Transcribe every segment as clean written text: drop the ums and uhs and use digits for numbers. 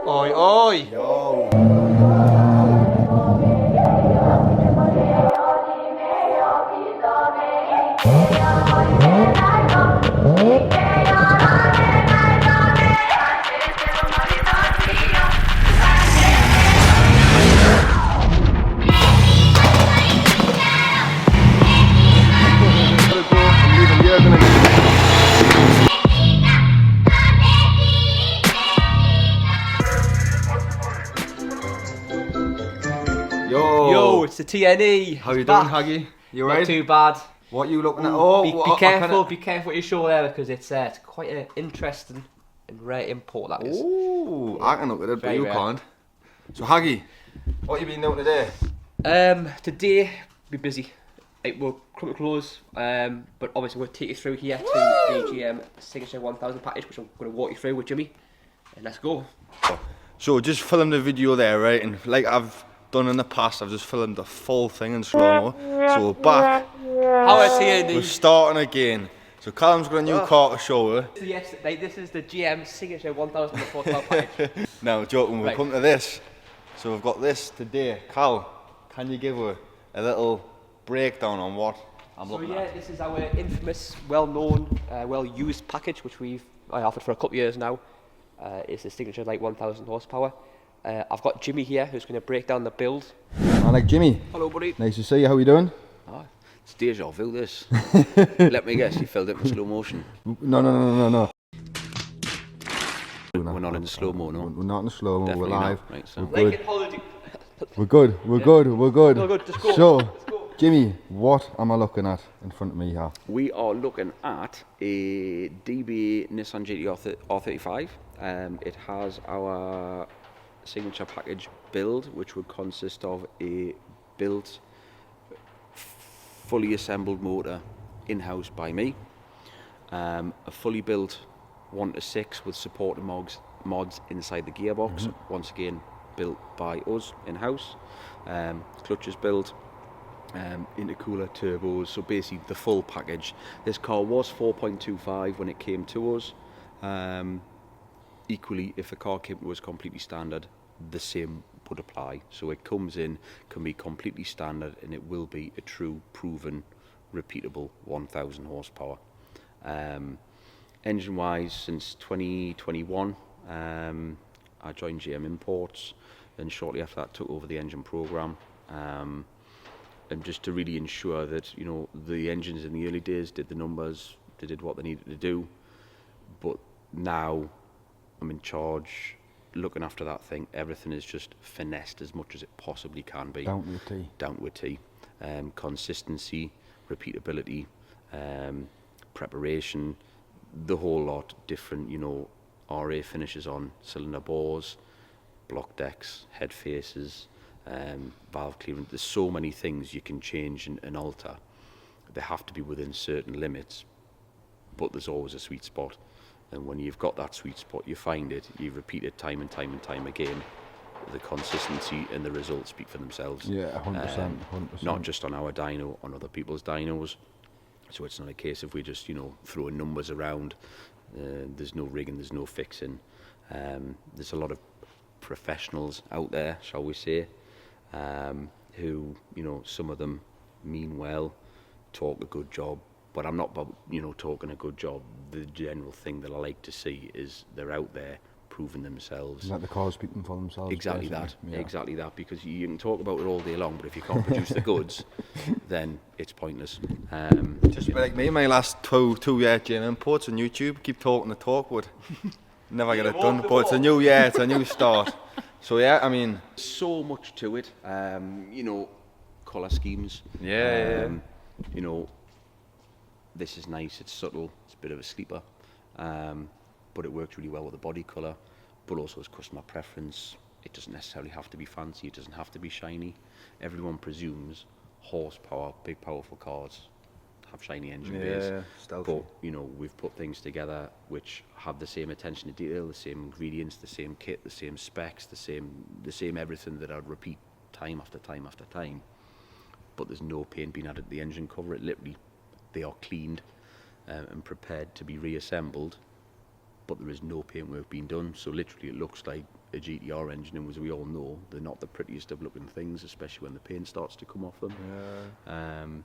Oi, oi! Yo! Yo, it's the TNE. How you It's doing, back. Haggy? You Not right? too bad. What are you looking at? Ooh, Oh, be what- careful, be careful what you show there because it's quite an interesting and rare import that is. Oh, I can look at it, but Very you rare. can't. So, Haggy, what you been doing today? Today be busy. It will come to close, but obviously we'll take you through here to the GM Signature 1000 package, which I'm going to walk you through with Jimmy. And let's go. So, just filmed the video there, right? And like I've done in the past, I've just filmed the full thing in slow-mo. So, we're back. How is TNE? We're starting again. So, Callum's got a new car to show her. Yes, this is the GM Signature 1000 package. No, joking, we'll Right. come to this. So, we've got this today. Cal, can you give her a little breakdown on what I'm So looking yeah, at? this is our infamous, well-known, well-used package, which we've offered for a couple of years now. It's the Signature Light 1000 horsepower. I've got Jimmy here, who's going to break down the build. I like Jimmy. Hello, buddy. Nice to see you. How you doing? Ah, it's deja vu, this. Let me guess, you filled it in slow motion. No. We're not in slow-mo, no? We're not in slow mo. We're Definitely live. not. Right, so. We're Like good. in holiday. We're good. We're good. We're good. No, good, just go. So, Let's go. Jimmy, what am I looking at in front of me here? We are looking at a DB Nissan GT R35. It has our signature package build, which would consist of a built, fully assembled motor in-house by me, a fully built 1 to 6 with supporting mods inside the gearbox, once again built by us in-house, clutches built, intercooler, turbos, so basically the full package. This car was 4.25 when it came to us. Equally, if a car came to us completely standard, the same would apply. So it comes in, can be completely standard, and it will be a true, proven, repeatable 1000 horsepower. Engine-wise, since 2021, I joined Jmimports, and shortly after that took over the engine program. And just to really ensure that, you know, the engines in the early days did the numbers, they did what they needed to do, but now I'm in charge, looking after that thing. Everything is just finessed as much as it possibly can be. Down to a T. Down to a T. Consistency, repeatability, preparation, the whole lot. Different, you know, RA finishes on cylinder bores, block decks, head faces, valve clearance. There's so many things you can change and alter. They have to be within certain limits, but there's always a sweet spot. And when you've got that sweet spot, you find it, you repeat it time and time again. The consistency and the results speak for themselves. Yeah, 100%. 100%. Not just on our dyno, on other people's dynos. So it's not a case of we just, you know, throwing numbers around. There's no rigging, there's no fixing. There's a lot of professionals out there, shall we say, who, you know, some of them mean well, talk a good job, but I'm not about, you know, talking a good job. The general thing that I like to see is they're out there proving themselves. Let the cars speaking for themselves. Exactly basically. that, Yeah. Exactly that, because you can talk about it all day long, but if you can't produce the goods, then it's pointless. Just like me, my last two year Jmimports on YouTube, keep talking the talk, but never get it done. But it's a new year, it's a new start. So yeah, I mean, So much to it, you know, colour schemes. Yeah. You know, this is nice, it's subtle, it's a bit of a sleeper, but it works really well with the body colour, but also as customer preference. It doesn't necessarily have to be fancy, it doesn't have to be shiny. Everyone presumes horsepower, big powerful cars have shiny engine bays. stealthy. But, you know, we've put things together which have the same attention to detail, the same ingredients, the same kit, the same specs, the same everything that I'd repeat time after time after time. But there's no paint being added to the engine cover. It literally, they are cleaned and prepared to be reassembled, but there is no paint work being done. So literally it looks like a GTR engine, and as we all know, they're not the prettiest of looking things, especially when the paint starts to come off them.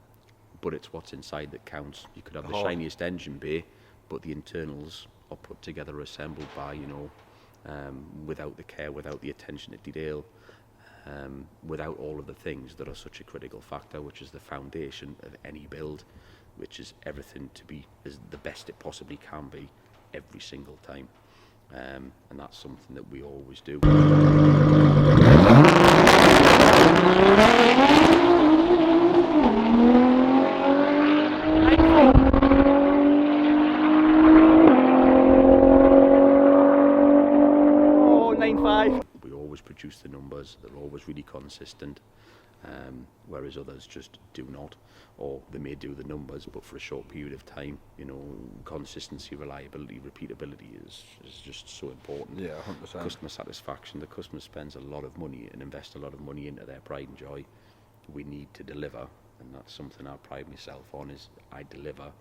But it's what's inside that counts. You could have the shiniest engine bay, but the internals are put together, assembled by, you know, without the care, without the attention to detail, without all of the things that are such a critical factor, which is the foundation of any build, which is everything to be as the best it possibly can be every single time. And that's something that we always do. 9.5. We always produce the numbers, they're always really consistent, whereas others just do not, or they may do the numbers but for a short period of time. You know, consistency, reliability, repeatability is just so important. Yeah, 100%. Customer satisfaction, the customer spends a lot of money and invests a lot of money into their pride and joy. We need to deliver, and that's something I pride myself on, is I deliver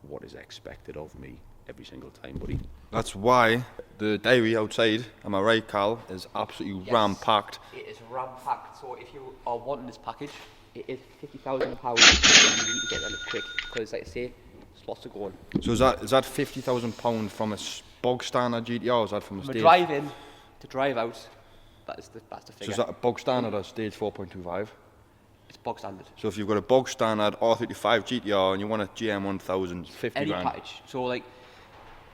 what is expected of me every single time, buddy. That's why the dairy outside, am I right, Carl, is absolutely ram-packed. It is ram-packed, so if you are wanting this package, it is £50,000 and you need to get them quick, because like I say, there's lots of going. So is that £50,000 from a bog standard GTR, or is that from a From a stage? drive in to drive out, that's the So figure. is that a bog standard or stage 4.25? It's bog standard. So if you've got a bog standard R35 GTR and you want a JM1000, 50 Any grand. package. So like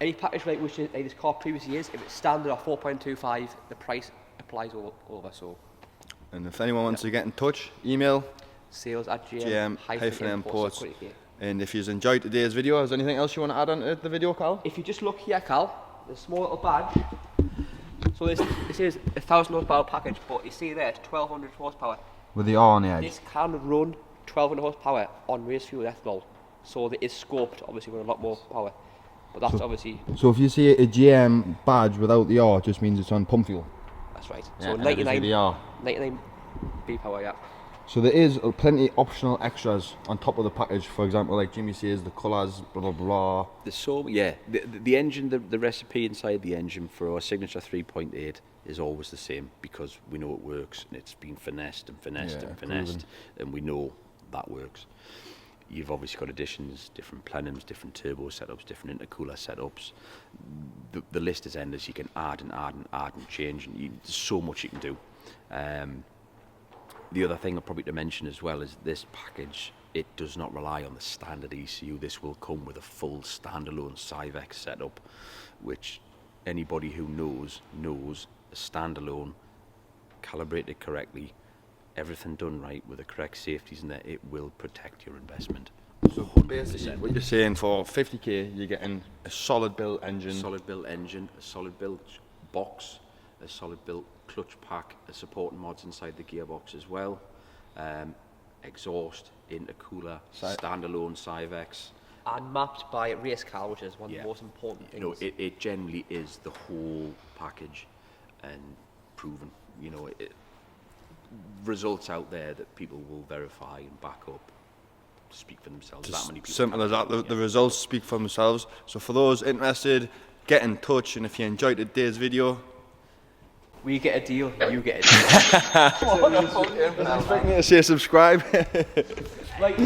any package like which like this car previously is, if it's standard or 4.25, the price applies over. So And if anyone wants to get in touch, email sales at Jmimports. And if you've enjoyed today's video, is there anything else you want to add on to the video, Carl? If you just look here, Cal, there's a small little badge. So this is a 1,000 horsepower package, but you see there, it's 1,200 horsepower. With the R on the edge. This can run 1,200 horsepower on race fuel ethanol. So there is scope to obviously run a lot more power. But that's obviously... So if you see a GM badge without the R, it just means it's on pump fuel. That's right. Yeah, So and obviously 99, the R. 99 B power, yeah. So there is plenty optional extras on top of the package. For example, like Jimmy says, the colours, blah blah blah. There's so, yeah, the engine, the recipe inside the engine for our signature 3.8 is always the same, because we know it works, and it's been finessed and finessed Yeah, and finessed, proven. and we know that works. You've obviously got additions, different plenums, different turbo setups, different intercooler setups. The list is endless. You can add and add and add and change, and there's so much you can do. The other thing I'll probably to mention as well is this package, it does not rely on the standard ECU. This will come with a full standalone Cyvex setup, which anybody who knows a standalone, calibrated correctly, everything done right with the correct safeties in there, it will protect your investment. So basically, what you're saying, for 50k, you're getting a solid built engine. Solid built engine, a solid built box, a solid built clutch pack, a supporting mods inside the gearbox as well, exhaust, intercooler, standalone Cyvex. And mapped by race car, which is one of Yeah. the most important things. You know, it generally is the whole package, and proven. You know, results out there that people will verify and back up, speak for themselves. Just that many people. simple as that. The results speak for themselves. So for those interested, get in touch, and if you enjoyed today's video, We get a deal, you get a deal. expect me to say subscribe. Right.